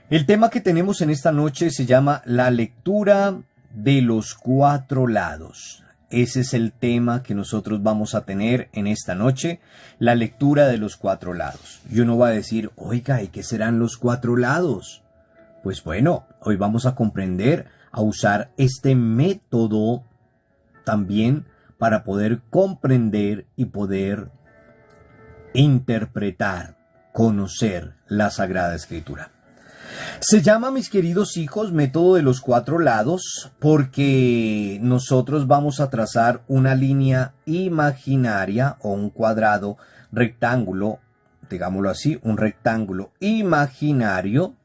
El tema que tenemos en esta noche se llama la lectura de los cuatro lados. Ese es el tema que nosotros vamos a tener en esta noche, la lectura de los cuatro lados. Y uno va a decir, oiga, ¿y qué serán los cuatro lados? Pues bueno, hoy vamos a comprender, a usar este método también para poder comprender y poder interpretar, conocer la Sagrada Escritura. Se llama, mis queridos hijos, método de los cuatro lados porque nosotros vamos a trazar una línea imaginaria o un cuadrado rectángulo, digámoslo así, un rectángulo imaginario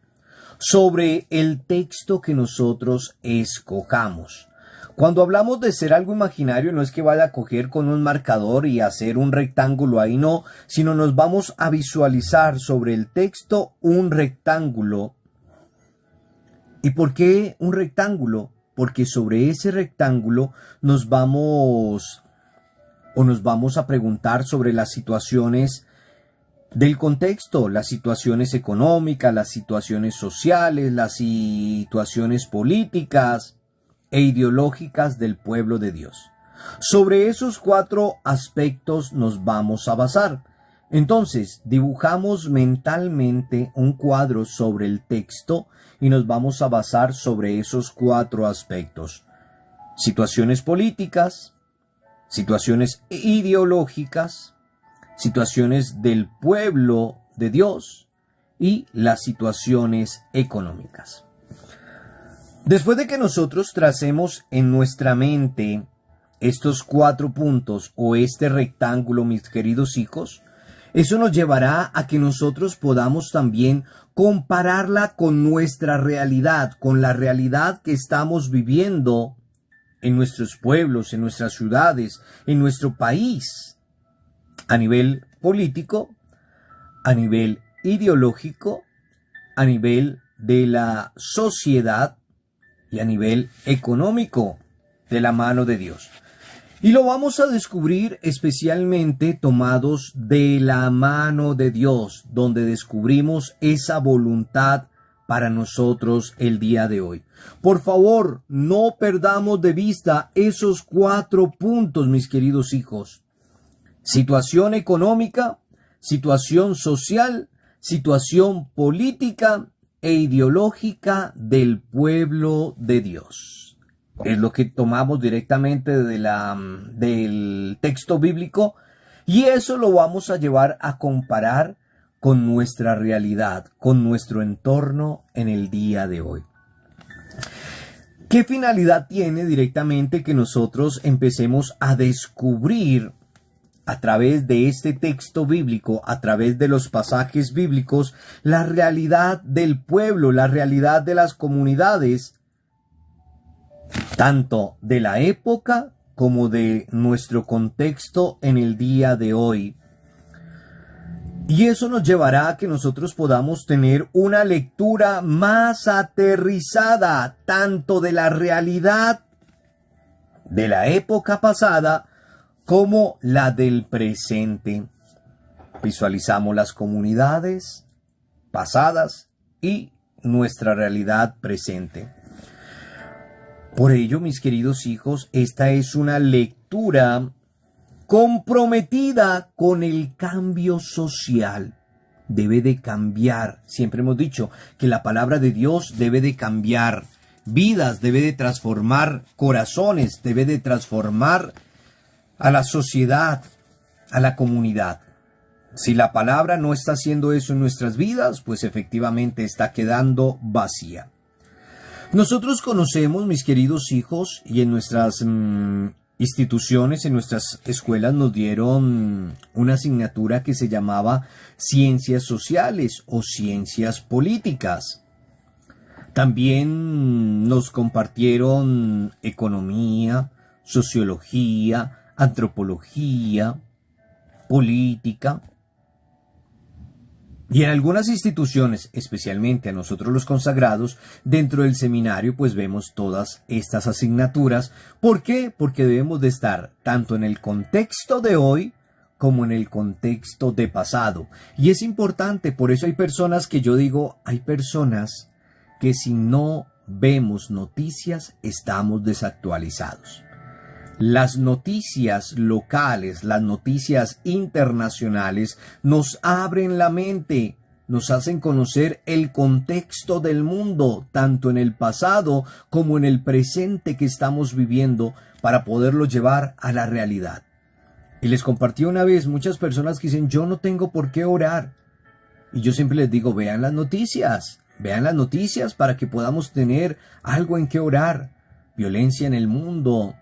sobre el texto que nosotros escojamos. Cuando hablamos de ser algo imaginario, no es que vaya a coger con un marcador y hacer un rectángulo ahí, no, sino nos vamos a visualizar sobre el texto un rectángulo. ¿Y por qué un rectángulo? Porque sobre ese rectángulo nos vamos a preguntar sobre las situaciones del contexto, las situaciones económicas, las situaciones sociales, las situaciones políticas e ideológicas del pueblo de Dios. Sobre esos cuatro aspectos nos vamos a basar. Entonces, dibujamos mentalmente un cuadro sobre el texto y nos vamos a basar sobre esos cuatro aspectos. Situaciones políticas, situaciones ideológicas, situaciones del pueblo de Dios y las situaciones económicas. Después de que nosotros tracemos en nuestra mente estos cuatro puntos o este rectángulo, mis queridos hijos, eso nos llevará a que nosotros podamos también compararla con nuestra realidad, con la realidad que estamos viviendo en nuestros pueblos, en nuestras ciudades, en nuestro país, a nivel político, a nivel ideológico, a nivel de la sociedad y a nivel económico, de la mano de Dios. Y lo vamos a descubrir especialmente tomados de la mano de Dios, donde descubrimos esa voluntad para nosotros el día de hoy. Por favor, no perdamos de vista esos cuatro puntos, mis queridos hijos. Situación económica, situación social, situación política e ideológica del pueblo de Dios. Es lo que tomamos directamente del texto bíblico y eso lo vamos a llevar a comparar con nuestra realidad, con nuestro entorno en el día de hoy. ¿Qué finalidad tiene directamente que nosotros empecemos a descubrir a través de este texto bíblico, a través de los pasajes bíblicos, la realidad del pueblo, la realidad de las comunidades, tanto de la época como de nuestro contexto en el día de hoy? Y eso nos llevará a que nosotros podamos tener una lectura más aterrizada, tanto de la realidad de la época pasada como la del presente. Visualizamos las comunidades pasadas y nuestra realidad presente. Por ello, mis queridos hijos, esta es una lectura comprometida con el cambio social. Debe de cambiar. Siempre hemos dicho que la palabra de Dios debe de cambiar vidas, debe de transformar corazones, debe de transformar a la sociedad, a la comunidad. Si la palabra no está haciendo eso en nuestras vidas, pues efectivamente está quedando vacía. Nosotros conocemos, mis queridos hijos, y en nuestras instituciones, en nuestras escuelas nos dieron una asignatura que se llamaba Ciencias Sociales o Ciencias Políticas. También nos compartieron economía, sociología, antropología, política. Y en algunas instituciones, especialmente a nosotros los consagrados, dentro del seminario pues vemos todas estas asignaturas. ¿Por qué? Porque debemos de estar tanto en el contexto de hoy como en el contexto de pasado. Y es importante, por eso hay personas que yo digo, hay personas que si no vemos noticias estamos desactualizados. Las noticias locales, las noticias internacionales nos abren la mente, nos hacen conocer el contexto del mundo, tanto en el pasado como en el presente que estamos viviendo, para poderlo llevar a la realidad. Y les compartí una vez muchas personas que dicen, yo no tengo por qué orar. Y yo siempre les digo, vean las noticias para que podamos tener algo en qué orar. Violencia en el mundo,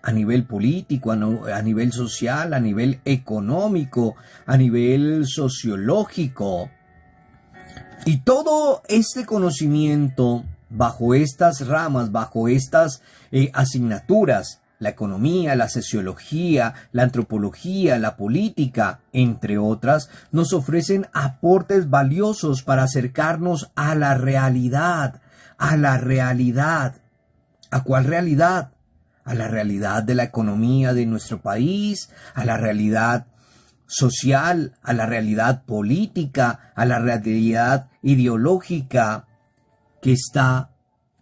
a nivel político, a nivel social, a nivel económico, a nivel sociológico. Y todo este conocimiento bajo estas ramas, bajo estas asignaturas, la economía, la sociología, la antropología, la política, entre otras, nos ofrecen aportes valiosos para acercarnos a la realidad, a la realidad. ¿A cuál realidad? A la realidad de la economía de nuestro país, a la realidad social, a la realidad política, a la realidad ideológica que está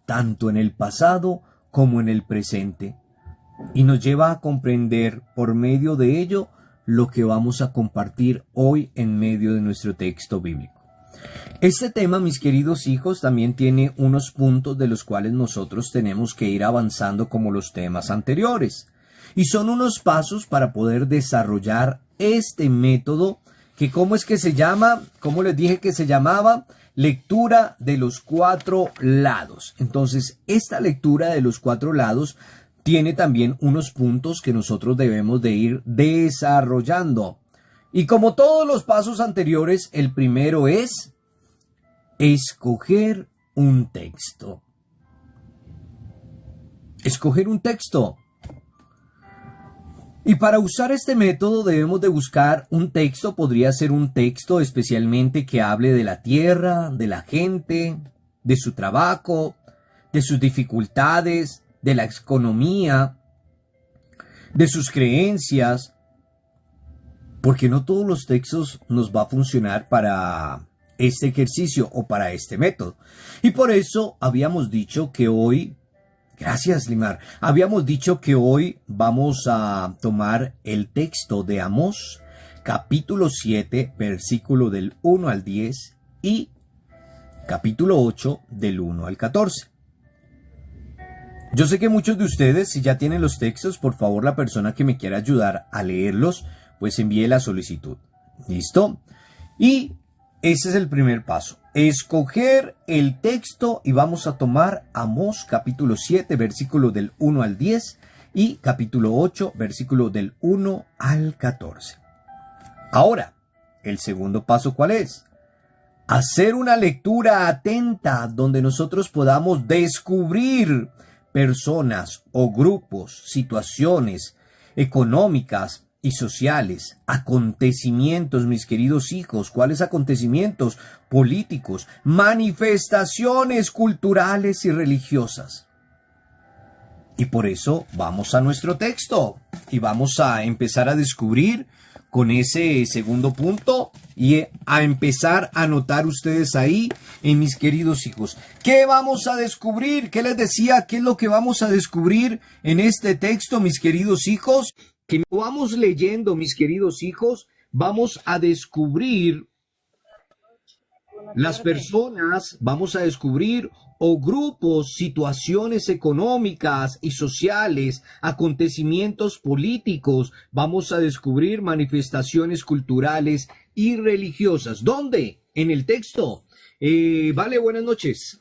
tanto en el pasado como en el presente. Y nos lleva a comprender por medio de ello lo que vamos a compartir hoy en medio de nuestro texto bíblico. Este tema, mis queridos hijos, también tiene unos puntos de los cuales nosotros tenemos que ir avanzando como los temas anteriores. Y son unos pasos para poder desarrollar este método que, ¿cómo es que se llama? ¿Cómo les dije que se llamaba? Lectura de los 4 lados. Entonces, esta lectura de los 4 lados tiene también unos puntos que nosotros debemos de ir desarrollando. Y como todos los pasos anteriores, el primero es escoger un texto. Escoger un texto. Y para usar este método debemos de buscar un texto, podría ser un texto especialmente que hable de la tierra, de la gente, de su trabajo, de sus dificultades, de la economía, de sus creencias, porque no todos los textos nos va a funcionar para este ejercicio o para este método. Y por eso habíamos dicho que hoy, gracias Limar, habíamos dicho que hoy vamos a tomar el texto de Amós, capítulo 7, versículo del 1 al 10 y capítulo 8 del 1 al 14. Yo sé que muchos de ustedes, si ya tienen los textos, por favor, la persona que me quiera ayudar a leerlos, pues envíe la solicitud. ¿Listo? Y ese es el primer paso. Escoger el texto y vamos a tomar Amós capítulo 7, versículo del 1 al 10 y capítulo 8, versículo del 1 al 14. Ahora, el segundo paso, ¿cuál es? Hacer una lectura atenta donde nosotros podamos descubrir personas o grupos, situaciones económicas y sociales, acontecimientos, mis queridos hijos. ¿Cuáles acontecimientos? Políticos, manifestaciones culturales y religiosas. Y por eso vamos a nuestro texto y vamos a empezar a descubrir con ese segundo punto y a empezar a anotar ustedes ahí, mis queridos hijos. ¿Qué vamos a descubrir? ¿Qué les decía? ¿Qué es lo que vamos a descubrir en este texto, mis queridos hijos? Que vamos leyendo, mis queridos hijos, vamos a descubrir las personas, vamos a descubrir o grupos, situaciones económicas y sociales, acontecimientos políticos, vamos a descubrir manifestaciones culturales y religiosas. ¿Dónde? En el texto. Vale, buenas noches.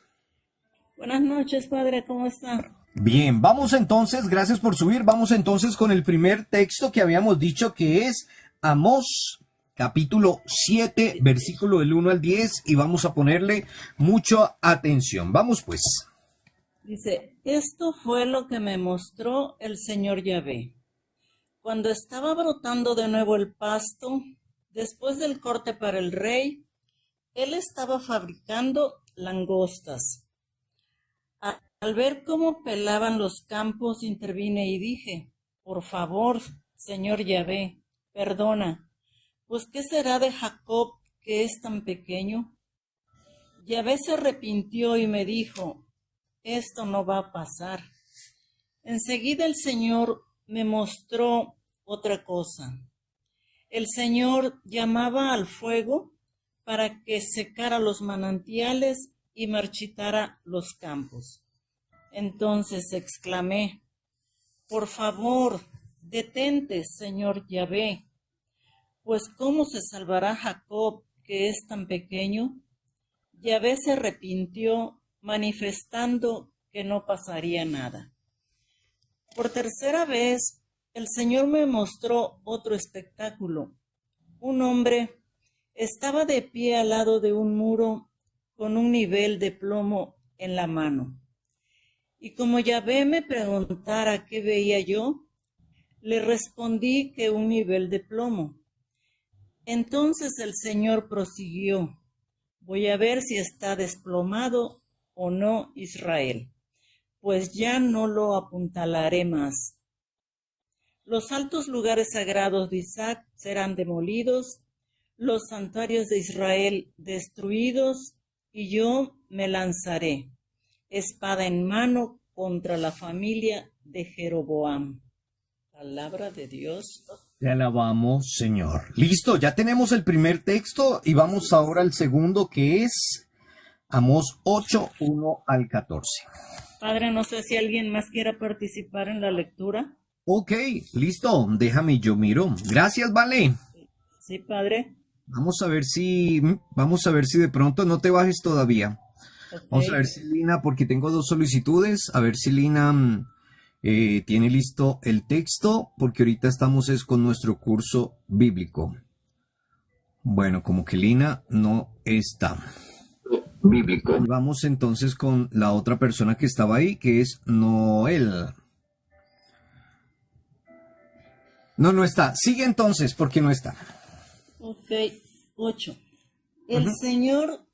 Buenas noches, padre, ¿cómo está? Bien, vamos entonces, gracias por subir, vamos entonces con el primer texto que habíamos dicho que es Amós, capítulo 7, versículo del 1 al 10 y vamos a ponerle mucha atención. Vamos pues. Dice, esto fue lo que me mostró el Señor Yahvé. Cuando estaba brotando de nuevo el pasto, después del corte para el rey, él estaba fabricando langostas. Al ver cómo pelaban los campos, intervine y dije, por favor, Señor Yahvé, perdona, pues ¿qué será de Jacob que es tan pequeño? Yahvé se arrepintió y me dijo, esto no va a pasar. Enseguida el Señor me mostró otra cosa. El Señor llamaba al fuego para que secara los manantiales y marchitara los campos. Entonces exclamé, por favor, detente, Señor Yahvé, pues ¿cómo se salvará Jacob, que es tan pequeño? Yahvé se arrepintió, manifestando que no pasaría nada. Por tercera vez, el Señor me mostró otro espectáculo. Un hombre estaba de pie al lado de un muro con un nivel de plomo en la mano. Y como Yahvé me preguntara qué veía yo, le respondí que un nivel de plomo. Entonces el Señor prosiguió, voy a ver si está desplomado o no Israel, pues ya no lo apuntalaré más. Los altos lugares sagrados de Isaac serán demolidos, los santuarios de Israel destruidos, y yo me lanzaré, espada en mano, contra la familia de Jeroboam. Palabra de Dios. Te alabamos, Señor. Listo, ya tenemos el primer texto y vamos ahora al segundo, que es Amós 8, 1 al 14. Padre, no sé si alguien más quiera participar en la lectura. Ok, listo, déjame yo miro. Gracias, Vale. Sí, Padre. Vamos a ver si de pronto no te bajes todavía. Okay. Vamos a ver si Lina, porque tengo dos solicitudes, a ver si Lina tiene listo el texto, porque ahorita estamos con nuestro curso bíblico. Bueno, como que Lina no está. Bíblico. Vamos entonces con la otra persona que estaba ahí, que es Noel. No está. Sigue entonces, porque no está. Ok, 8. El Señor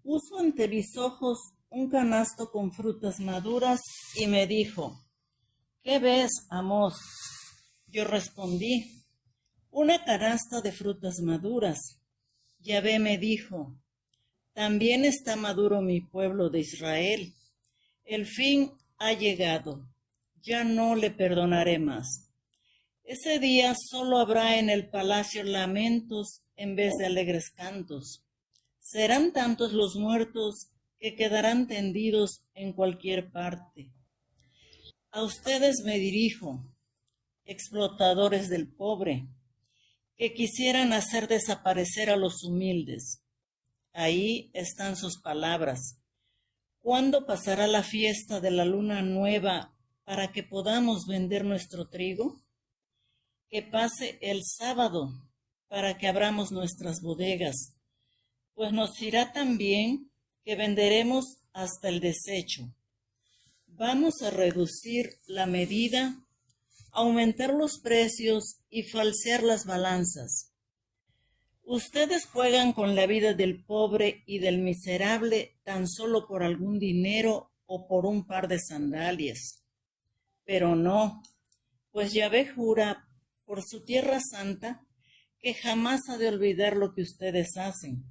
puso ante mis ojos un canasto con frutas maduras y me dijo, ¿qué ves, Amós? Yo respondí, una canasta de frutas maduras. Yahvé me dijo, también está maduro mi pueblo de Israel. El fin ha llegado, ya no le perdonaré más. Ese día solo habrá en el palacio lamentos en vez de alegres cantos. Serán tantos los muertos que quedarán tendidos en cualquier parte. A ustedes me dirijo, explotadores del pobre, que quisieran hacer desaparecer a los humildes. Ahí están sus palabras. ¿Cuándo pasará la fiesta de la luna nueva para que podamos vender nuestro trigo? Que pase el sábado para que abramos nuestras bodegas, pues nos irá tan bien que venderemos hasta el desecho. Vamos a reducir la medida, aumentar los precios y falsear las balanzas. Ustedes juegan con la vida del pobre y del miserable tan solo por algún dinero o por un par de sandalias. Pero no, pues Yahvé jura por su tierra santa, que jamás ha de olvidar lo que ustedes hacen.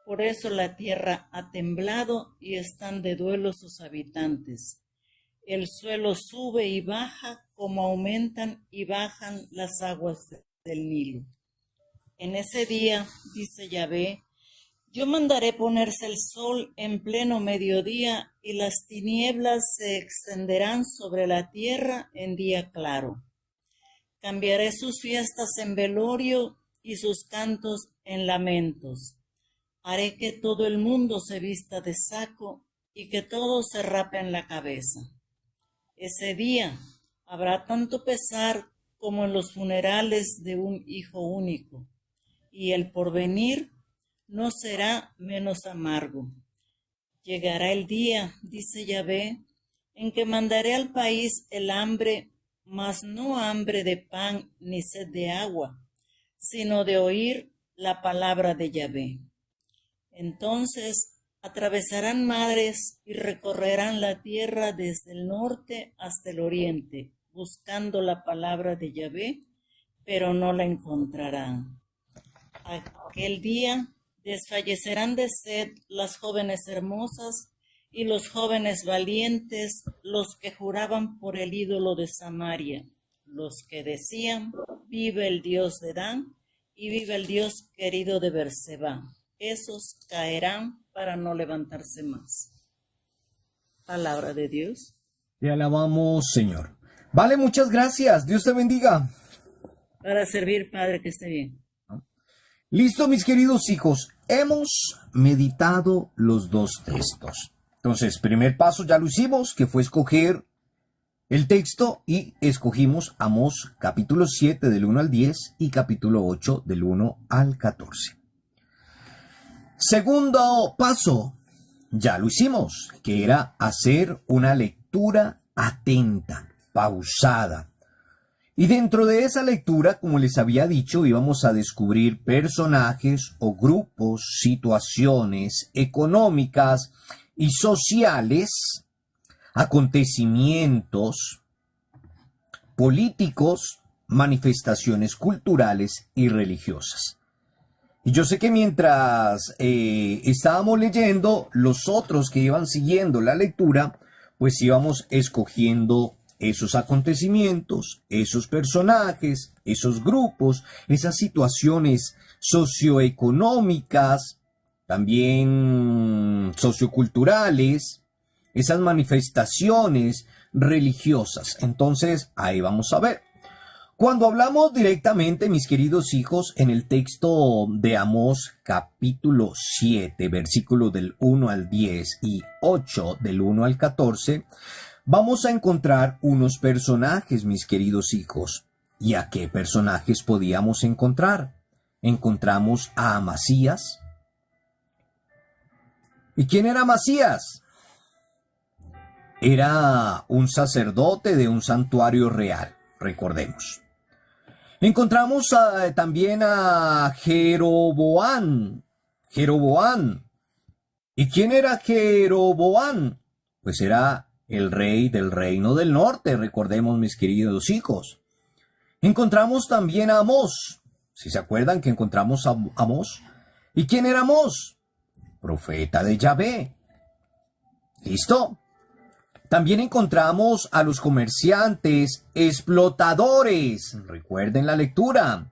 Por eso la tierra ha temblado y están de duelo sus habitantes. El suelo sube y baja como aumentan y bajan las aguas del Nilo. En ese día, dice Yahvé, yo mandaré ponerse el sol en pleno mediodía y las tinieblas se extenderán sobre la tierra en día claro. Cambiaré sus fiestas en velorio y sus cantos en lamentos. Haré que todo el mundo se vista de saco y que todos se rapen la cabeza. Ese día habrá tanto pesar como en los funerales de un hijo único, y el porvenir no será menos amargo. Llegará el día, dice Yahvé, en que mandaré al país el hambre, mas no hambre de pan ni sed de agua, sino de oír la palabra de Yahvé. Entonces atravesarán mares y recorrerán la tierra desde el norte hasta el oriente, buscando la palabra de Yahvé, pero no la encontrarán. Aquel día Desfallecerán de sed las jóvenes hermosas y los jóvenes valientes, los que juraban por el ídolo de Samaria, los que decían, vive el Dios de Dan y vive el Dios querido de Berseba. Esos caerán para no levantarse más. Palabra de Dios. Te alabamos, Señor. Vale, muchas gracias. Dios te bendiga. Para servir, Padre, que esté bien. Listo, mis queridos hijos. Hemos meditado los dos textos. Entonces, primer paso ya lo hicimos, que fue escoger el texto, y escogimos Amós capítulo 7 del 1 al 10 y capítulo 8 del 1 al 14. Segundo paso, ya lo hicimos, que era hacer una lectura atenta, pausada. Y dentro de esa lectura, como les había dicho, íbamos a descubrir personajes o grupos, situaciones económicas y sociales, acontecimientos políticos, manifestaciones culturales y religiosas. Y yo sé que mientras estábamos leyendo, los otros que iban siguiendo la lectura, pues íbamos escogiendo esos acontecimientos, esos personajes, esos grupos, esas situaciones socioeconómicas, también socioculturales, esas manifestaciones religiosas. Entonces, ahí vamos a ver. Cuando hablamos directamente, mis queridos hijos, en el texto de Amós capítulo 7, versículos del 1 al 10 y 8 del 1 al 14, vamos a encontrar unos personajes, mis queridos hijos. ¿Y a qué personajes podíamos encontrar? Encontramos a Amasías. ¿Y quién era Amasías? Era un sacerdote de un santuario real, recordemos. Encontramos también a Jeroboam. ¿Y quién era Jeroboam? Pues era el rey del reino del norte, recordemos, mis queridos hijos. Encontramos también a Amós. ¿Sí se acuerdan que encontramos a Amós? ¿Y quién era Amós? Profeta de Yahvé. ¿Listo? También encontramos a los comerciantes explotadores. Recuerden la lectura.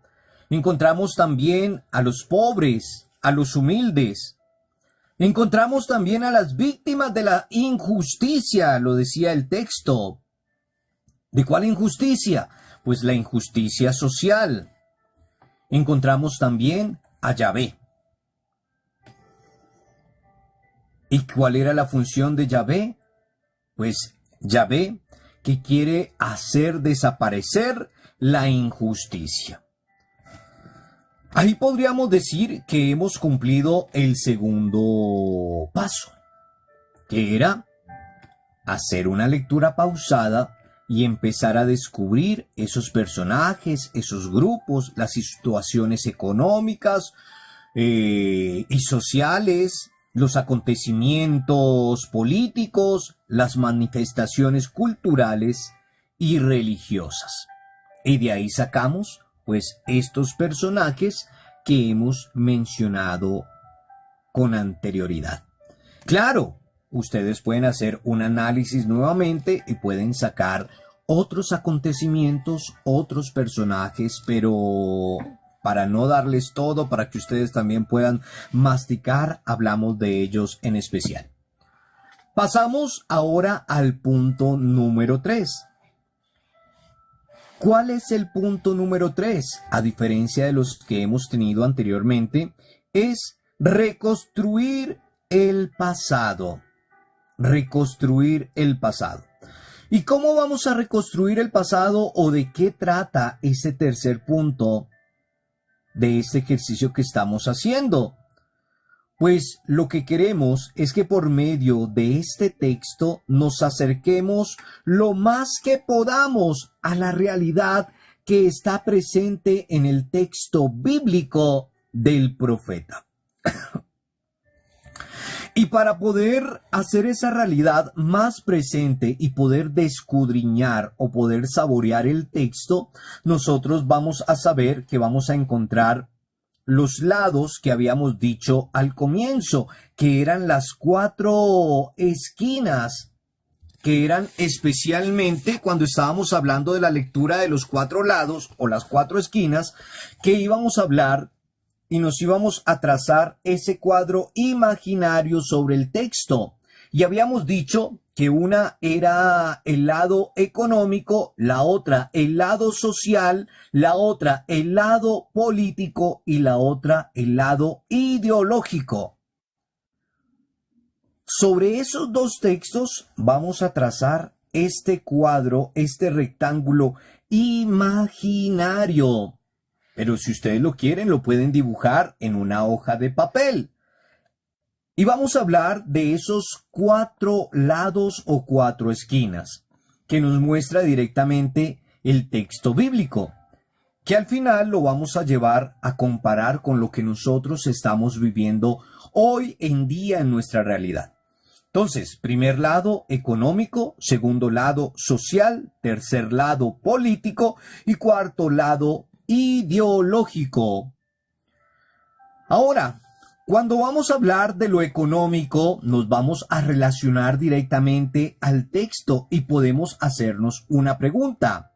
Encontramos también a los pobres, a los humildes. Encontramos también a las víctimas de la injusticia, lo decía el texto. ¿De cuál injusticia? Pues la injusticia social. Encontramos también a Yahvé. ¿Y cuál era la función de Yahvé? Pues Yahvé, que quiere hacer desaparecer la injusticia. Ahí podríamos decir que hemos cumplido el segundo paso, que era hacer una lectura pausada y empezar a descubrir esos personajes, esos grupos, las situaciones económicas y sociales, los acontecimientos políticos, las manifestaciones culturales y religiosas. Y de ahí sacamos, pues, estos personajes que hemos mencionado con anterioridad. Claro, ustedes pueden hacer un análisis nuevamente y pueden sacar otros acontecimientos, otros personajes, pero para no darles todo, para que ustedes también puedan masticar, hablamos de ellos en especial. Pasamos ahora al punto número 3. ¿Cuál es el punto número 3? A diferencia de los que hemos tenido anteriormente, es reconstruir el pasado. Reconstruir el pasado. ¿Y cómo vamos a reconstruir el pasado o de qué trata ese tercer punto de este ejercicio que estamos haciendo? Pues lo que queremos es que por medio de este texto nos acerquemos lo más que podamos a la realidad que está presente en el texto bíblico del profeta. Y para poder hacer esa realidad más presente y poder descudriñar o poder saborear el texto, nosotros vamos a saber que vamos a encontrar los lados que habíamos dicho al comienzo, que eran las 4 esquinas, que eran especialmente cuando estábamos hablando de la lectura de los 4 lados o las 4 esquinas, que íbamos a hablar y nos íbamos a trazar ese cuadro imaginario sobre el texto. Y habíamos dicho que una era el lado económico, la otra el lado social, la otra el lado político y la otra el lado ideológico. Sobre esos 2 textos vamos a trazar este cuadro, este rectángulo imaginario. Pero si ustedes lo quieren, lo pueden dibujar en una hoja de papel. Y vamos a hablar de esos 4 lados o 4 esquinas que nos muestra directamente el texto bíblico, que al final lo vamos a llevar a comparar con lo que nosotros estamos viviendo hoy en día en nuestra realidad. Entonces, primer lado económico, segundo lado social, tercer lado político y cuarto lado ideológico. Ahora, cuando vamos a hablar de lo económico, nos vamos a relacionar directamente al texto y podemos hacernos una pregunta.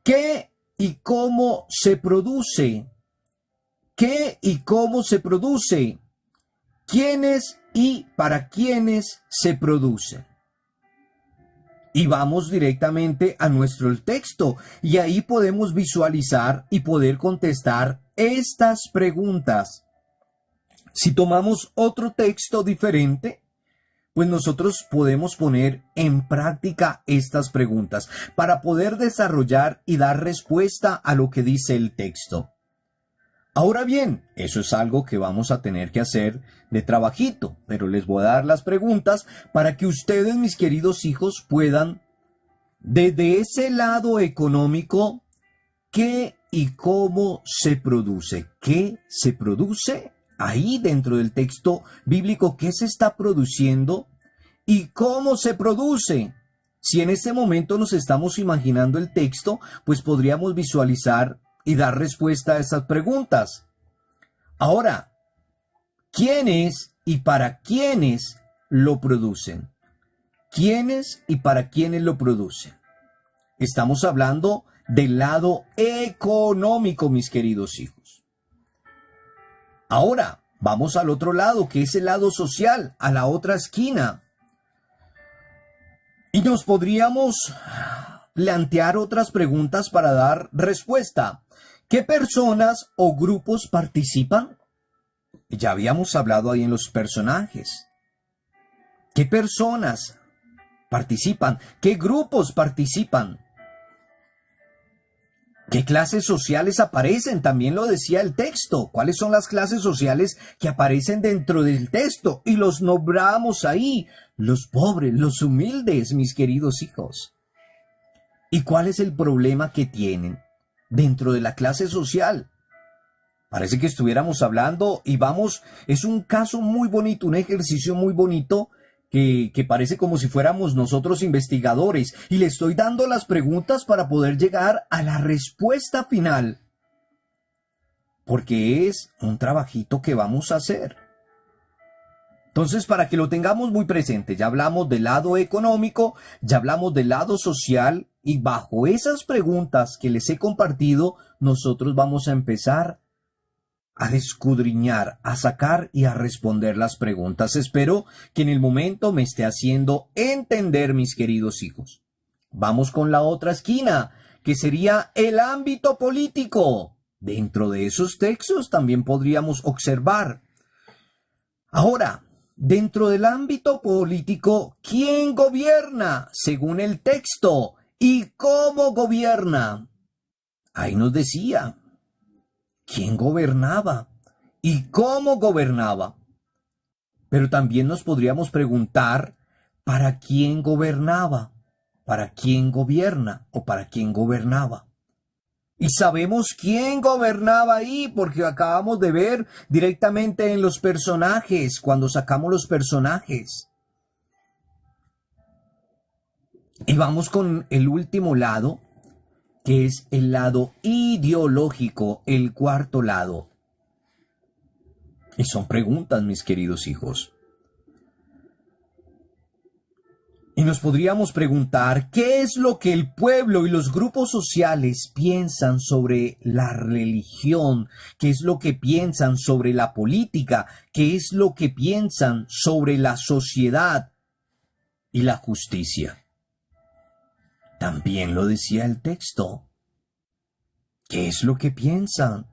¿Qué y cómo se produce? ¿Qué y cómo se produce? ¿Quiénes y para quiénes se produce? Y vamos directamente a nuestro texto y ahí podemos visualizar y poder contestar estas preguntas. Si tomamos otro texto diferente, pues nosotros podemos poner en práctica estas preguntas para poder desarrollar y dar respuesta a lo que dice el texto. Ahora bien, eso es algo que vamos a tener que hacer de trabajito, pero les voy a dar las preguntas para que ustedes, mis queridos hijos, puedan, desde ese lado económico, ¿qué y cómo se produce? ¿Qué se produce? Ahí dentro del texto bíblico, ¿qué se está produciendo? ¿Y cómo se produce? Si en este momento nos estamos imaginando el texto, pues podríamos visualizar y dar respuesta a estas preguntas. Ahora, ¿quiénes y para quiénes lo producen? ¿Quiénes y para quiénes lo producen? Estamos hablando del lado económico, mis queridos hijos. Ahora, vamos al otro lado, que es el lado social, a la otra esquina. Y nos podríamos plantear otras preguntas para dar respuesta. ¿Qué personas o grupos participan? Ya habíamos hablado ahí en los personajes. ¿Qué personas participan? ¿Qué grupos participan? ¿Qué clases sociales aparecen? También lo decía el texto. ¿Cuáles son las clases sociales que aparecen dentro del texto? Y los nombramos ahí. Los pobres, los humildes, mis queridos hijos. ¿Y cuál es el problema que tienen dentro de la clase social? Parece que estuviéramos hablando y vamos, es un caso muy bonito, un ejercicio muy bonito que parece como si fuéramos nosotros investigadores y le estoy dando las preguntas para poder llegar a la respuesta final, porque es un trabajito que vamos a hacer. Entonces, para que lo tengamos muy presente, ya hablamos del lado económico, ya hablamos del lado social y bajo esas preguntas que les he compartido, nosotros vamos a empezar a escudriñar, a sacar y a responder las preguntas. Espero que en el momento me esté haciendo entender, mis queridos hijos. Vamos con la otra esquina, que sería el ámbito político. Dentro de esos textos también podríamos observar. Ahora, dentro del ámbito político, ¿quién gobierna según el texto? ¿Y cómo gobierna? Ahí nos decía. ¿Quién gobernaba? ¿Y cómo gobernaba? Pero también nos podríamos preguntar, ¿para quién gobernaba? ¿Para quién gobierna? ¿O para quién gobernaba? Y sabemos quién gobernaba ahí, porque acabamos de ver directamente en los personajes, cuando sacamos los personajes. Y vamos con el último lado, que es el lado ideológico, el cuarto lado. Y son preguntas, mis queridos hijos. Y nos podríamos preguntar, ¿qué es lo que el pueblo y los grupos sociales piensan sobre la religión? ¿Qué es lo que piensan sobre la política? ¿Qué es lo que piensan sobre la sociedad y la justicia? También lo decía el texto. ¿Qué es lo que piensan?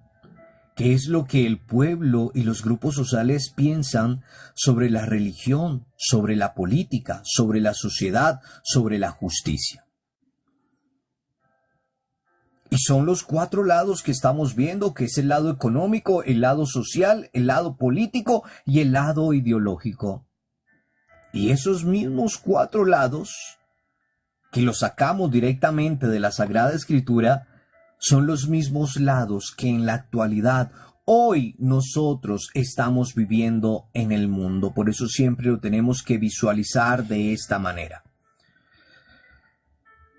¿Qué es lo que el pueblo y los grupos sociales piensan sobre la religión, sobre la política, sobre la sociedad, sobre la justicia? Y son los cuatro lados que estamos viendo, que es el lado económico, el lado social, el lado político y el lado ideológico. Y esos mismos cuatro lados, que los sacamos directamente de la Sagrada Escritura, son los mismos lados que en la actualidad, hoy nosotros estamos viviendo en el mundo. Por eso siempre lo tenemos que visualizar de esta manera.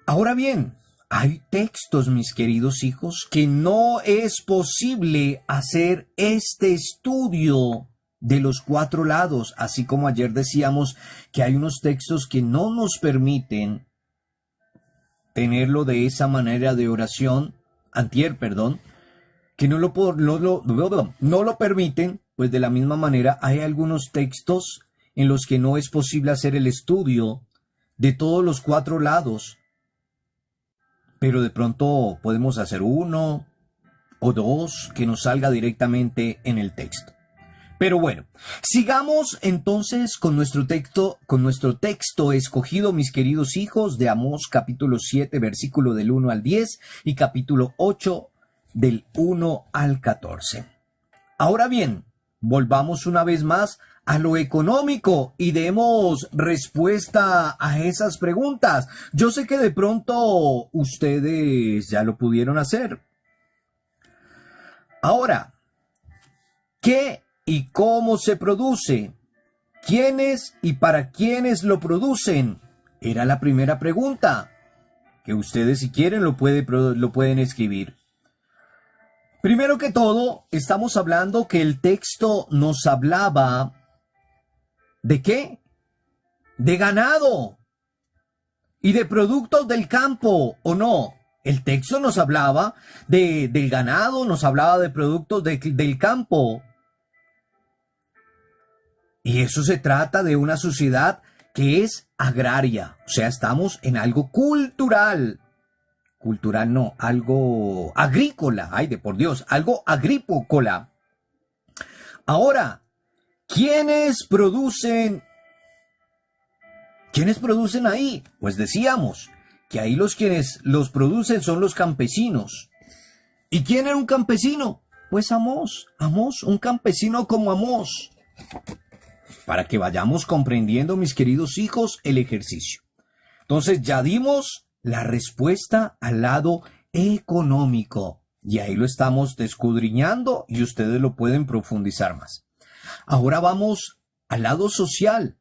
Ahora bien, hay textos, mis queridos hijos, que no es posible hacer este estudio de los cuatro lados, así como ayer decíamos que hay unos textos que no nos permiten tenerlo de esa manera de oración, que no lo permiten, pues de la misma manera hay algunos textos en los que no es posible hacer el estudio de todos los cuatro lados, pero de pronto podemos hacer uno o dos que nos salga directamente en el texto. Pero bueno, sigamos entonces con nuestro texto escogido, mis queridos hijos, de Amós capítulo 7, versículo del 1 al 10 y capítulo 8 del 1 al 14. Ahora bien, volvamos una vez más a lo económico y demos respuesta a esas preguntas. Yo sé que de pronto ustedes ya lo pudieron hacer. Ahora, ¿qué y cómo se produce? ¿Quiénes y para quiénes lo producen? Era la primera pregunta, que ustedes si quieren lo pueden escribir. Primero que todo, estamos hablando que el texto nos hablaba ¿de qué? De ganado y de productos del campo, ¿o no? El texto nos hablaba del ganado, nos hablaba de productos del campo. Y eso se trata de una sociedad que es agraria. O sea, estamos en algo cultural. Cultural no, algo agrícola. Ay, de por Dios, algo agrícola. Ahora, ¿quiénes producen ahí? Pues decíamos que ahí quienes los producen son los campesinos. ¿Y quién era un campesino? Pues Amós, un campesino como Amós. Para que vayamos comprendiendo, mis queridos hijos, el ejercicio. Entonces ya dimos la respuesta al lado económico. Y ahí lo estamos escudriñando y ustedes lo pueden profundizar más. Ahora vamos al lado social.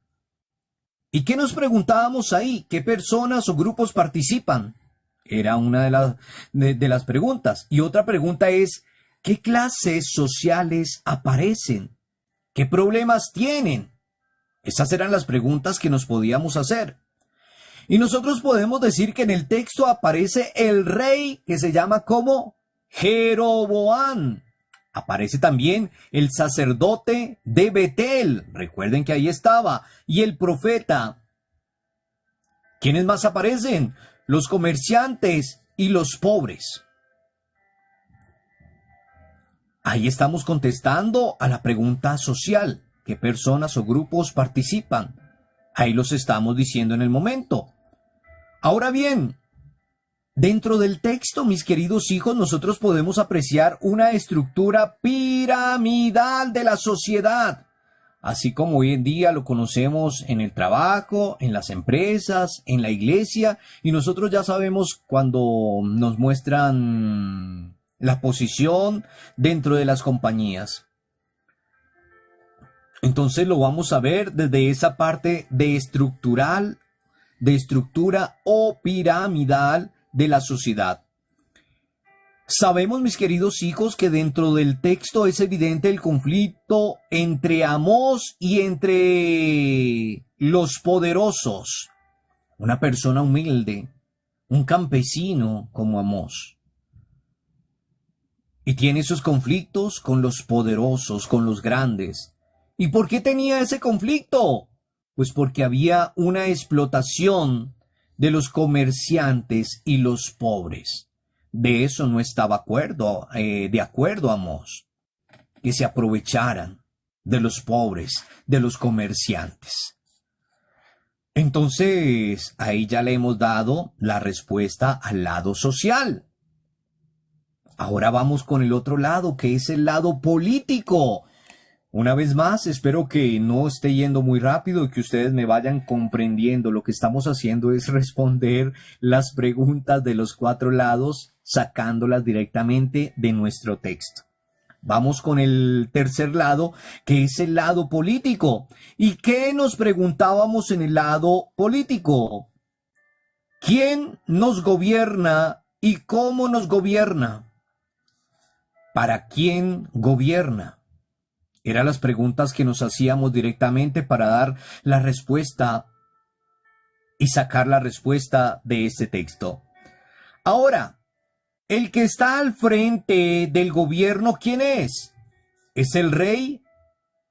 ¿Y qué nos preguntábamos ahí? ¿Qué personas o grupos participan? Era una de las preguntas. Y otra pregunta es, ¿qué clases sociales aparecen? ¿Qué problemas tienen? Esas eran las preguntas que nos podíamos hacer. Y nosotros podemos decir que en el texto aparece el rey que se llama como Jeroboam. Aparece también el sacerdote de Betel. Recuerden que ahí estaba. Y el profeta. ¿Quiénes más aparecen? Los comerciantes y los pobres. Ahí estamos contestando a la pregunta social. ¿Qué personas o grupos participan? Ahí los estamos diciendo en el momento. Ahora bien, dentro del texto, mis queridos hijos, nosotros podemos apreciar una estructura piramidal de la sociedad, así como hoy en día lo conocemos en el trabajo, en las empresas, en la iglesia, y nosotros ya sabemos cuando nos muestran la posición dentro de las compañías. Entonces lo vamos a ver desde esa parte de estructura o piramidal de la sociedad. Sabemos, mis queridos hijos, que dentro del texto es evidente el conflicto entre Amós y entre los poderosos. Una persona humilde, un campesino como Amós. Y tiene esos conflictos con los poderosos, con los grandes. ¿Y por qué tenía ese conflicto? Pues porque había una explotación de los comerciantes y los pobres. De eso no estaba de acuerdo Amós, que se aprovecharan de los pobres, de los comerciantes. Entonces, ahí ya le hemos dado la respuesta al lado social. Ahora vamos con el otro lado, que es el lado político. Una vez más, espero que no esté yendo muy rápido y que ustedes me vayan comprendiendo. Lo que estamos haciendo es responder las preguntas de los 4 lados, sacándolas directamente de nuestro texto. Vamos con el tercer lado, que es el lado político. ¿Y qué nos preguntábamos en el lado político? ¿Quién nos gobierna y cómo nos gobierna? ¿Para quién gobierna? Eran las preguntas que nos hacíamos directamente para dar la respuesta y sacar la respuesta de este texto. Ahora, el que está al frente del gobierno, ¿quién es? Es el rey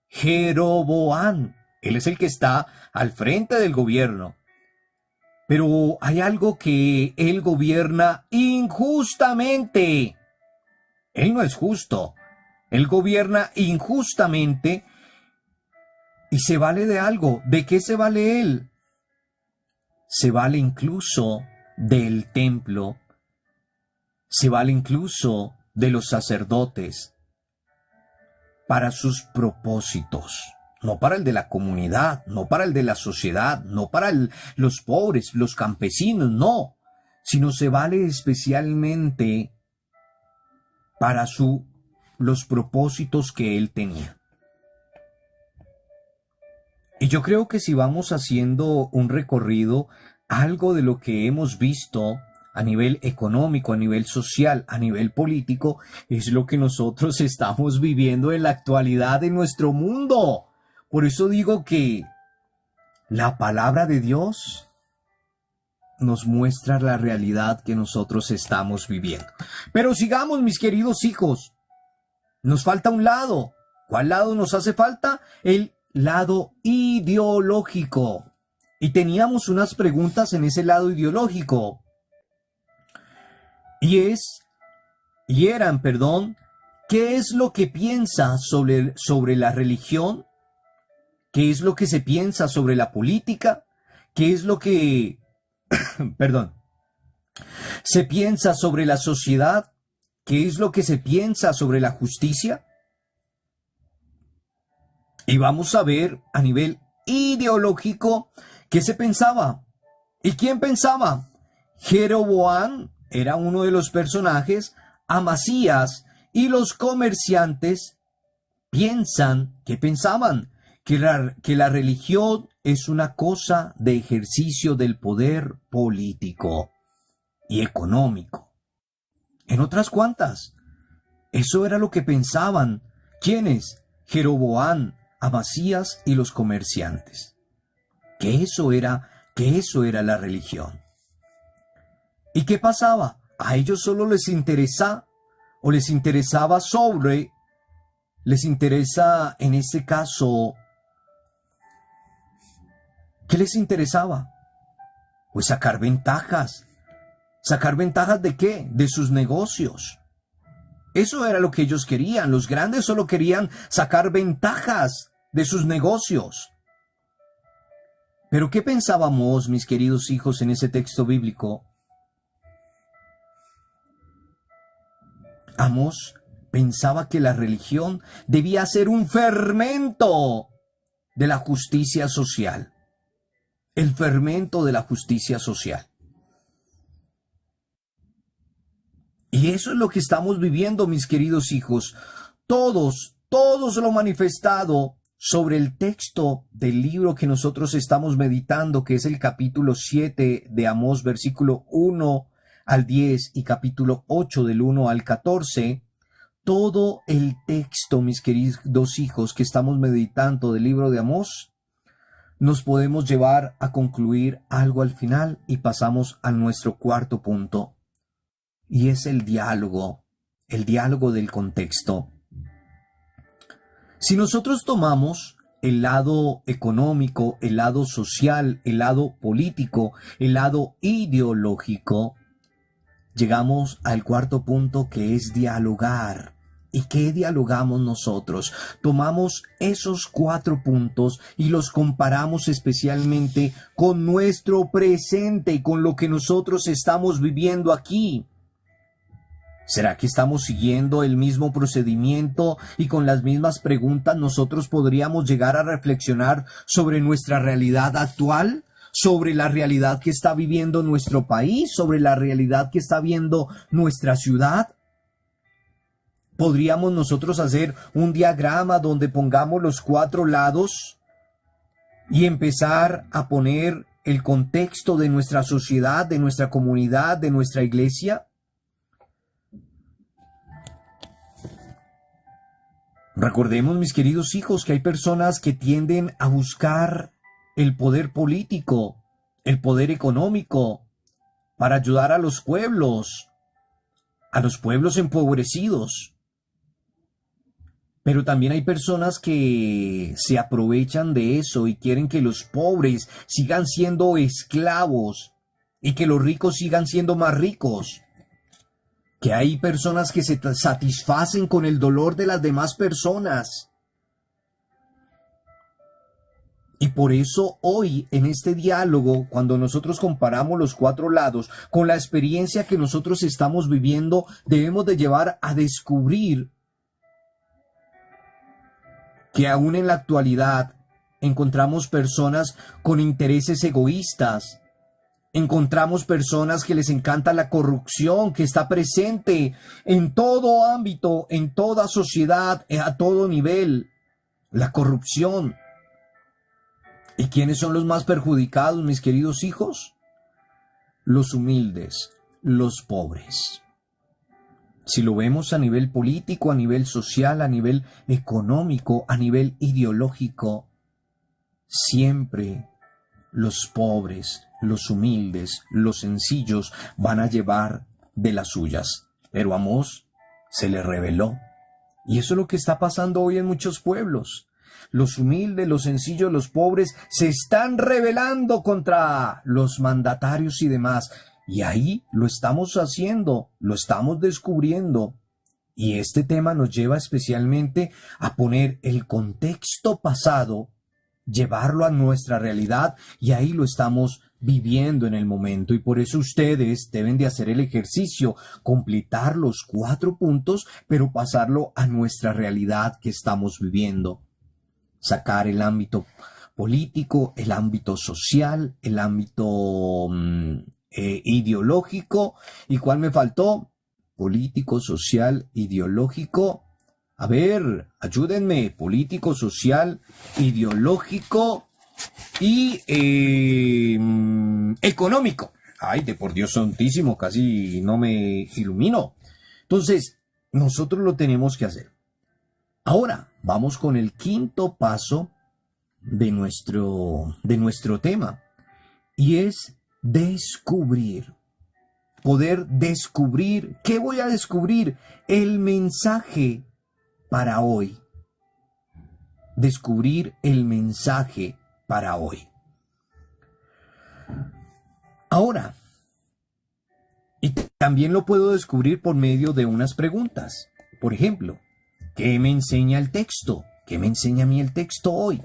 Jeroboam. Él es el que está al frente del gobierno. Pero hay algo que él gobierna injustamente. Él no es justo. Él gobierna injustamente y se vale de algo. ¿De qué se vale él? Se vale incluso del templo. Se vale incluso de los sacerdotes para sus propósitos. No para el de la comunidad, no para el de la sociedad, no para los pobres, los campesinos, no. Sino se vale especialmente para los propósitos que él tenía. Y yo creo que si vamos haciendo un recorrido, algo de lo que hemos visto a nivel económico, a nivel social, a nivel político, es lo que nosotros estamos viviendo en la actualidad de nuestro mundo. Por eso digo que la palabra de Dios nos muestra la realidad que nosotros estamos viviendo. Pero sigamos, mis queridos hijos. Nos falta un lado. ¿Cuál lado nos hace falta? El lado ideológico. Y teníamos unas preguntas en ese lado ideológico. Y eran, ¿qué es lo que piensa sobre la religión? ¿Qué es lo que se piensa sobre la política? ¿Qué es lo que, se piensa sobre la sociedad? ¿Qué es lo que se piensa sobre la justicia? Y vamos a ver a nivel ideológico qué se pensaba. ¿Y quién pensaba? Jeroboam era uno de los personajes, Amasías y los comerciantes ¿qué pensaban? Que la religión es una cosa de ejercicio del poder político y económico. En otras cuantas, eso era lo que pensaban. ¿Quiénes? Jeroboam, Amasías y los comerciantes. Que eso era la religión. ¿Y qué pasaba? A ellos solo les interesa en este caso, ¿qué les interesaba? Pues sacar ventajas. ¿Sacar ventajas de qué? De sus negocios. Eso era lo que ellos querían. Los grandes solo querían sacar ventajas de sus negocios. Pero ¿qué pensábamos, mis queridos hijos, en ese texto bíblico? Amós pensaba que la religión debía ser un fermento de la justicia social. El fermento de la justicia social. Y eso es lo que estamos viviendo, mis queridos hijos. Todos lo manifestado sobre el texto del libro que nosotros estamos meditando, que es el capítulo 7 de Amós, versículo 1 al 10 y capítulo 8 del 1 al 14, todo el texto, mis queridos hijos, que estamos meditando del libro de Amós, nos podemos llevar a concluir algo al final y pasamos a nuestro cuarto punto. Y es el diálogo del contexto. Si nosotros tomamos el lado económico, el lado social, el lado político, el lado ideológico, llegamos al cuarto punto, que es dialogar. ¿Y qué dialogamos nosotros? Tomamos esos 4 puntos y los comparamos especialmente con nuestro presente y con lo que nosotros estamos viviendo aquí. ¿Será que estamos siguiendo el mismo procedimiento y con las mismas preguntas nosotros podríamos llegar a reflexionar sobre nuestra realidad actual? ¿Sobre la realidad que está viviendo nuestro país? ¿Sobre la realidad que está viendo nuestra ciudad? ¿Podríamos nosotros hacer un diagrama donde pongamos los 4 lados y empezar a poner el contexto de nuestra sociedad, de nuestra comunidad, de nuestra iglesia? Recordemos, mis queridos hijos, que hay personas que tienden a buscar el poder político, el poder económico, para ayudar a los pueblos empobrecidos. Pero también hay personas que se aprovechan de eso y quieren que los pobres sigan siendo esclavos y que los ricos sigan siendo más ricos. Que hay personas que se satisfacen con el dolor de las demás personas. Y por eso hoy, en este diálogo, cuando nosotros comparamos los 4 lados con la experiencia que nosotros estamos viviendo, debemos de llevar a descubrir que aún en la actualidad encontramos personas con intereses egoístas. Encontramos personas que les encanta la corrupción, que está presente en todo ámbito, en toda sociedad, a todo nivel. La corrupción. ¿Y quiénes son los más perjudicados, mis queridos hijos? Los humildes, los pobres. Si lo vemos a nivel político, a nivel social, a nivel económico, a nivel ideológico, siempre los pobres, los humildes, los sencillos van a llevar de las suyas. Pero a Amós se le reveló. Y eso es lo que está pasando hoy en muchos pueblos. Los humildes, los sencillos, los pobres se están rebelando contra los mandatarios y demás. Y ahí lo estamos haciendo, lo estamos descubriendo. Y este tema nos lleva especialmente a poner el contexto pasado, llevarlo a nuestra realidad, y ahí lo estamos viviendo en el momento. Y por eso ustedes deben de hacer el ejercicio, completar los 4 puntos, pero pasarlo a nuestra realidad que estamos viviendo. Sacar el ámbito político, el ámbito social, el ámbito ideológico. ¿Y cuál me faltó? Político, social, ideológico. A ver, ayúdenme. Político, social, ideológico y económico. Ay, de por Dios santísimo, casi no me ilumino. Entonces, nosotros lo tenemos que hacer. Ahora, vamos con el 5º paso de nuestro tema. Y es descubrir. Poder descubrir. ¿Qué voy a descubrir? El mensaje para hoy. Descubrir el mensaje para hoy. Ahora, y también lo puedo descubrir por medio de unas preguntas. Por ejemplo, ¿qué me enseña el texto? ¿Qué me enseña a mí el texto hoy?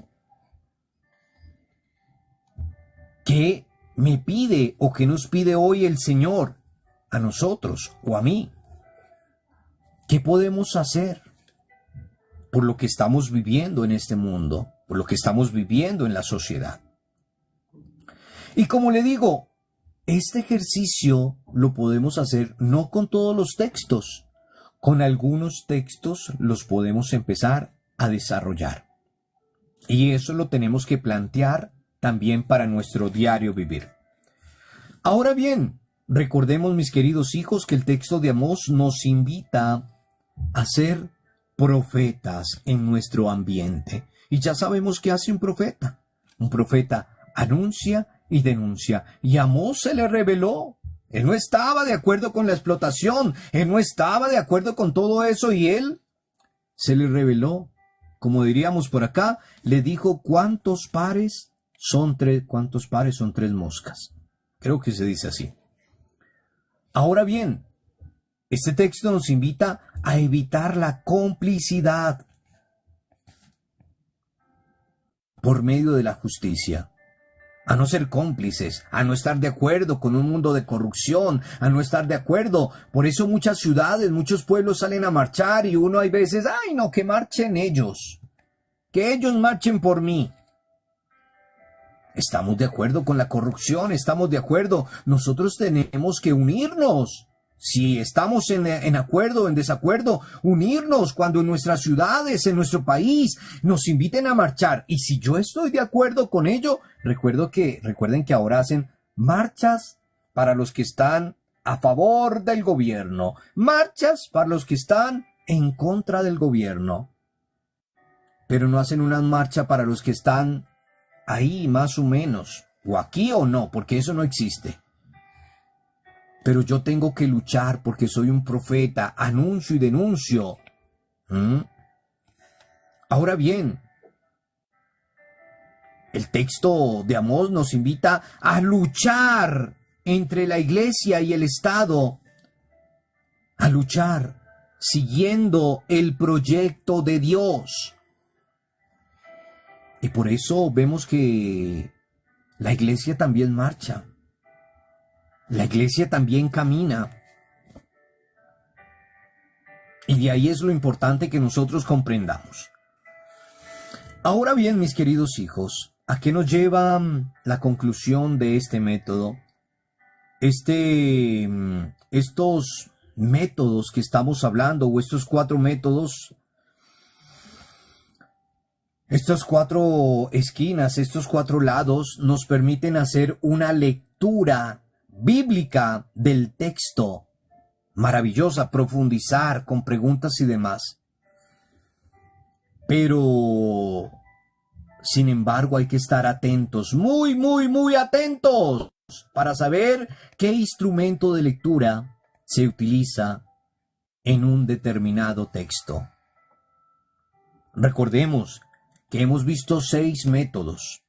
¿Qué me pide o qué nos pide hoy el Señor a nosotros o a mí? ¿Qué podemos hacer por lo que estamos viviendo en este mundo, por lo que estamos viviendo en la sociedad? Y como le digo, este ejercicio lo podemos hacer no con todos los textos. Con algunos textos los podemos empezar a desarrollar. Y eso lo tenemos que plantear también para nuestro diario vivir. Ahora bien, Recordemos, mis queridos hijos, que el texto de Amós nos invita a ser profetas en nuestro ambiente. Y ya sabemos qué hace un profeta. Un profeta anuncia y denuncia. Y a Amós se le reveló. Él no estaba de acuerdo con la explotación. Él no estaba de acuerdo con todo eso. Y él se le reveló. Como diríamos por acá, le dijo ¿cuántos pares son tres moscas? Creo que se dice así. Ahora bien, este texto nos invita a evitar la complicidad por medio de la justicia, a no ser cómplices, a no estar de acuerdo con un mundo de corrupción, a no estar de acuerdo. Por eso muchas ciudades, muchos pueblos salen a marchar y uno hay veces, ¡ay no, que marchen ellos! Que ellos marchen por mí. Estamos de acuerdo con la corrupción, estamos de acuerdo. Nosotros tenemos que unirnos. Si estamos en acuerdo, en desacuerdo, unirnos cuando en nuestras ciudades, en nuestro país, nos inviten a marchar. Y si yo estoy de acuerdo con ello, recuerden que ahora hacen marchas para los que están a favor del gobierno, marchas para los que están en contra del gobierno. Pero no hacen una marcha para los que están ahí más o menos, o aquí o no, porque eso no existe. Pero yo tengo que luchar porque soy un profeta, anuncio y denuncio. Ahora bien, el texto de Amós nos invita a luchar entre la iglesia y el Estado, a luchar siguiendo el proyecto de Dios. Y por eso vemos que la iglesia también marcha. La iglesia también camina. Y de ahí es lo importante que nosotros comprendamos. Ahora bien, mis queridos hijos, ¿a qué nos lleva la conclusión de este método? Estos métodos que estamos hablando, o estos 4 métodos, estas 4 esquinas, estos 4 lados nos permiten hacer una lectura bíblica del texto, maravillosa, profundizar con preguntas y demás. Pero, sin embargo, hay que estar atentos, muy, muy, muy atentos, para saber qué instrumento de lectura se utiliza en un determinado texto. Recordemos que hemos visto 6 métodos,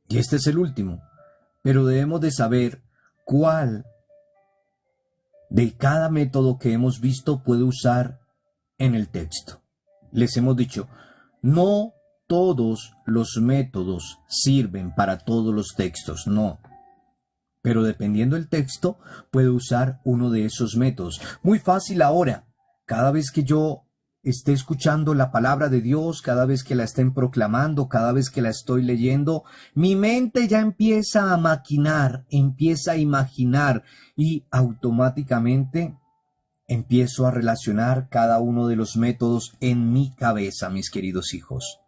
y este es el último, pero debemos de saber cuál de cada método que hemos visto puede usar en el texto. Les hemos dicho, no todos los métodos sirven para todos los textos, no. Pero dependiendo del texto, puede usar uno de esos métodos. Muy fácil ahora, cada vez que yo esté escuchando la palabra de Dios, cada vez que la estén proclamando, cada vez que la estoy leyendo, mi mente ya empieza a maquinar, empieza a imaginar y automáticamente empiezo a relacionar cada uno de los métodos en mi cabeza, mis queridos hijos.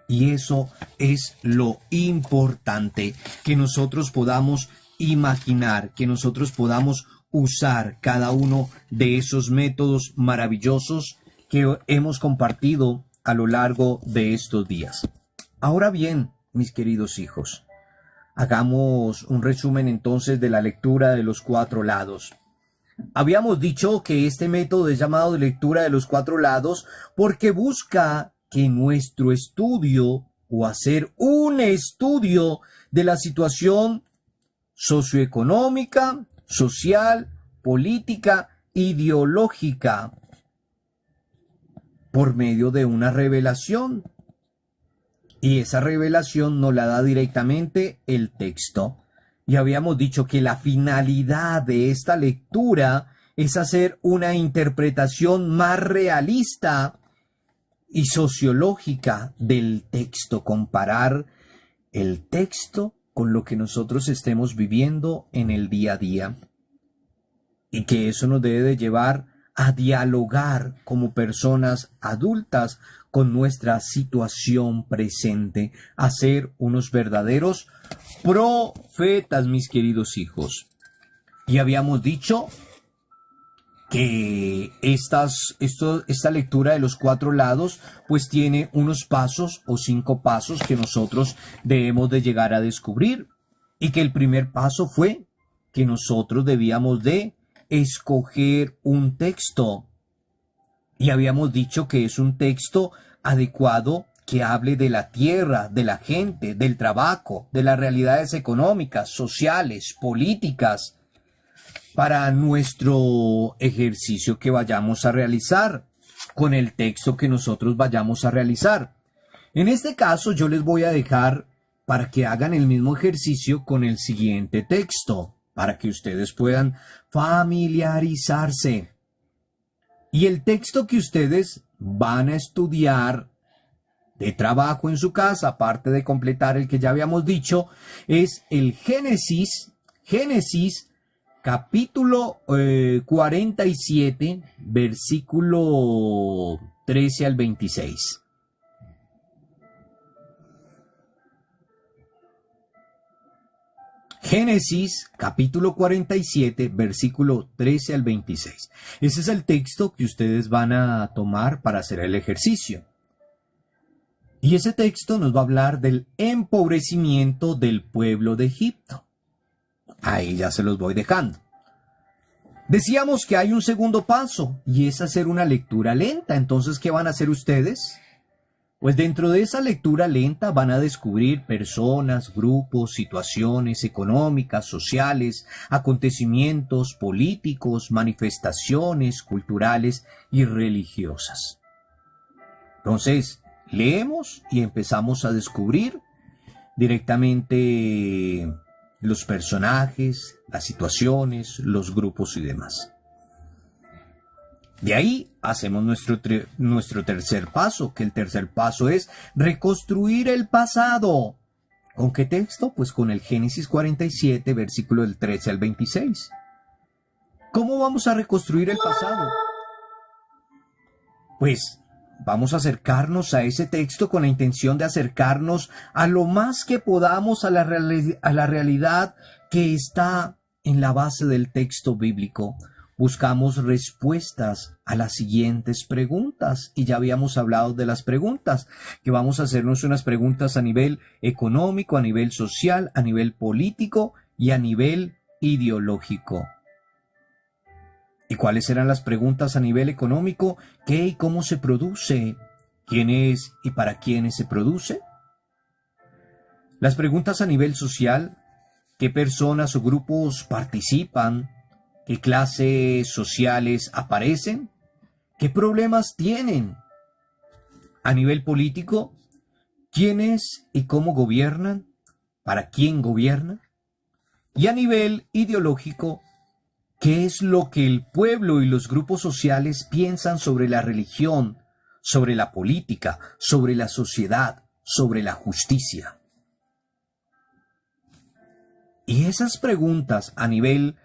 Y eso es lo importante, que nosotros podamos imaginar, que nosotros podamos usar cada uno de esos métodos maravillosos que hemos compartido a lo largo de estos días. Ahora bien, mis queridos hijos, hagamos un resumen entonces de la lectura de los 4 lados. Habíamos dicho que este método es llamado de lectura de los 4 lados porque busca que nuestro estudio o hacer un estudio de la situación socioeconómica, social, política, ideológica, por medio de una revelación. Y esa revelación nos la da directamente el texto. Y habíamos dicho que la finalidad de esta lectura es hacer una interpretación más realista y sociológica del texto, comparar el texto con lo que nosotros estemos viviendo en el día a día. Y que eso nos debe de llevar a dialogar como personas adultas con nuestra situación presente, a ser unos verdaderos profetas, mis queridos hijos. Y habíamos dicho que esta lectura de los 4 lados pues tiene unos pasos o 5 pasos que nosotros debemos de llegar a descubrir, y que el primer paso fue que nosotros debíamos de escoger un texto, y habíamos dicho que es un texto adecuado que hable de la tierra, de la gente, del trabajo, de las realidades económicas, sociales, políticas, para nuestro ejercicio que vayamos a realizar, con el texto que nosotros vayamos a realizar. En este caso yo les voy a dejar para que hagan el mismo ejercicio con el siguiente texto, para que ustedes puedan familiarizarse. Y el texto que ustedes van a estudiar de trabajo en su casa, aparte de completar el que ya habíamos dicho, es el Génesis capítulo 47, versículo 13 al 26. Génesis capítulo 47, versículo 13 al 26. Ese es el texto que ustedes van a tomar para hacer el ejercicio. Y ese texto nos va a hablar del empobrecimiento del pueblo de Egipto. Ahí ya se los voy dejando. Decíamos que hay un segundo paso, y es hacer una lectura lenta. Entonces, ¿qué van a hacer ustedes? Pues dentro de esa lectura lenta van a descubrir personas, grupos, situaciones económicas, sociales, acontecimientos políticos, manifestaciones culturales y religiosas. Entonces, leemos y empezamos a descubrir directamente los personajes, las situaciones, los grupos y demás. De ahí hacemos nuestro tercer paso, que el tercer paso es reconstruir el pasado. ¿Con qué texto? Pues con el Génesis 47, versículo del 13 al 26. ¿Cómo vamos a reconstruir el pasado? Pues vamos a acercarnos a ese texto con la intención de acercarnos a lo más que podamos a la realidad que está en la base del texto bíblico. Buscamos respuestas a las siguientes preguntas, y ya habíamos hablado de las preguntas, que vamos a hacernos unas preguntas a nivel económico, a nivel social, a nivel político y a nivel ideológico. ¿Y cuáles eran las preguntas a nivel económico? ¿Qué y cómo se produce? ¿Quién es y para quiénes se produce? Las preguntas a nivel social: ¿qué personas o grupos participan? ¿Qué clases sociales aparecen? ¿Qué problemas tienen? A nivel político, ¿quiénes y cómo gobiernan? ¿Para quién gobiernan? Y a nivel ideológico, ¿qué es lo que el pueblo y los grupos sociales piensan sobre la religión, sobre la política, sobre la sociedad, sobre la justicia? Y esas preguntas a nivel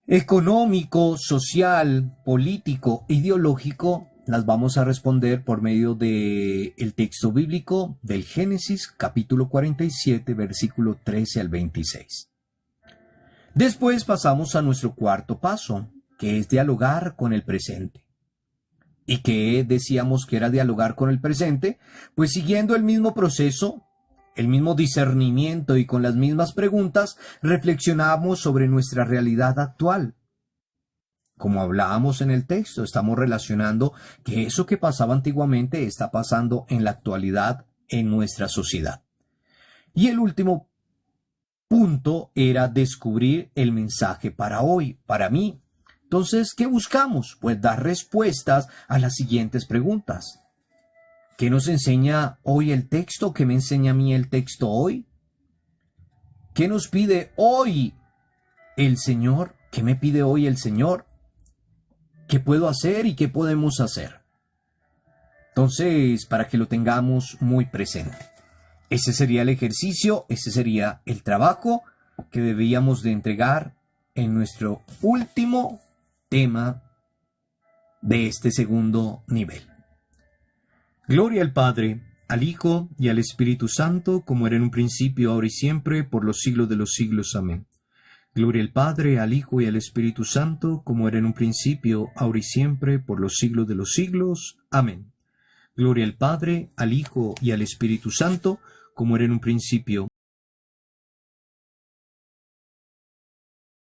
económico, social, político, ideológico, las vamos a responder por medio del texto bíblico del Génesis, capítulo 47, versículo 13 al 26. Después pasamos a nuestro cuarto paso, que es dialogar con el presente. ¿Y qué decíamos que era dialogar con el presente? Pues siguiendo el mismo proceso, el mismo discernimiento y con las mismas preguntas, reflexionamos sobre nuestra realidad actual. Como hablábamos en el texto, estamos relacionando que eso que pasaba antiguamente está pasando en la actualidad en nuestra sociedad. Y el último punto era descubrir el mensaje para hoy, para mí. Entonces, ¿qué buscamos? Pues dar respuestas a las siguientes preguntas. ¿Qué nos enseña hoy el texto? ¿Qué me enseña a mí el texto hoy? ¿Qué nos pide hoy el Señor? ¿Qué me pide hoy el Señor? ¿Qué puedo hacer y qué podemos hacer? Entonces, para que lo tengamos muy presente. Ese sería el ejercicio, ese sería el trabajo que debíamos de entregar en nuestro último tema de este segundo nivel. Gloria al Padre, al Hijo y al Espíritu Santo, como era en un principio, ahora y siempre, por los siglos de los siglos. Amén. Gloria al Padre, al Hijo y al Espíritu Santo, como era en un principio, ahora y siempre, por los siglos de los siglos. Amén. Gloria al Padre, al Hijo y al Espíritu Santo, como era en un principio,